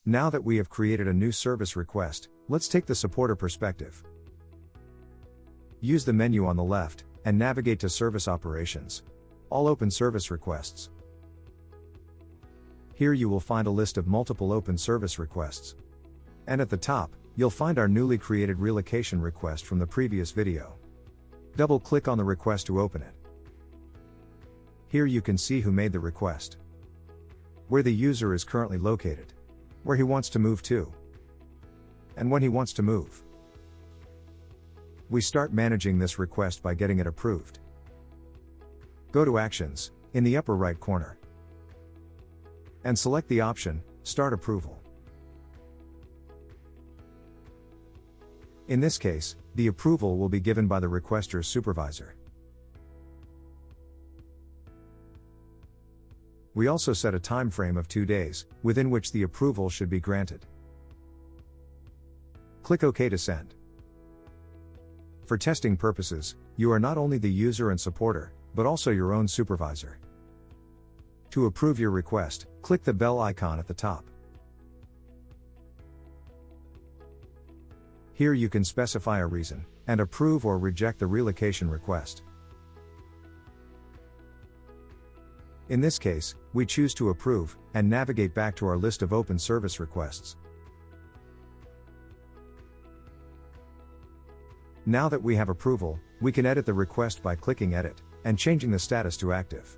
Now that we have created a new service request, let's take the supporter perspective. Use the menu on the left, and navigate to Service Operations. All open service requests. Here you will find a list of multiple open service requests. And at the top, you'll find our newly created relocation request from the previous video. Double-click on the request to open it. Here you can see who made the request, where the user is currently located, where he wants to move to, and when he wants to move. We start managing this request by getting it approved. Go to Actions, in the upper right corner, and select the option, Start Approval. In this case, the approval will be given by the requester's supervisor. We also set a time frame of 2 days, within which the approval should be granted. Click OK to send. For testing purposes, you are not only the user and supporter, but also your own supervisor. To approve your request, click the bell icon at the top. Here you can specify a reason, and approve or reject the relocation request. In this case, we choose to approve, and navigate back to our list of open service requests. Now that we have approval, we can edit the request by clicking Edit, and changing the status to Active.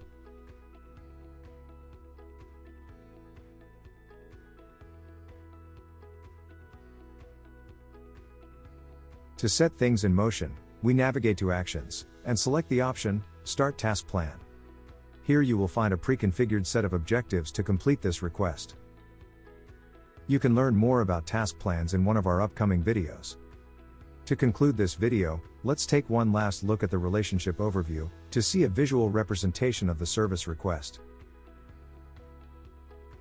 To set things in motion, we navigate to Actions, and select the option, Start Task Plan. Here you will find a pre-configured set of objectives to complete this request. You can learn more about task plans in one of our upcoming videos. To conclude this video, let's take one last look at the relationship overview, to see a visual representation of the service request.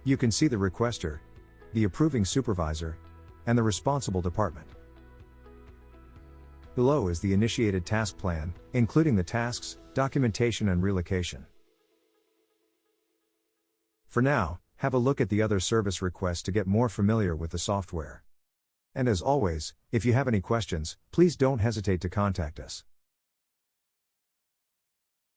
You can see the requester, the approving supervisor, and the responsible department. Below is the initiated task plan, including the tasks, documentation and relocation. For now, have a look at the other service requests to get more familiar with the software. And as always, if you have any questions, please don't hesitate to contact us.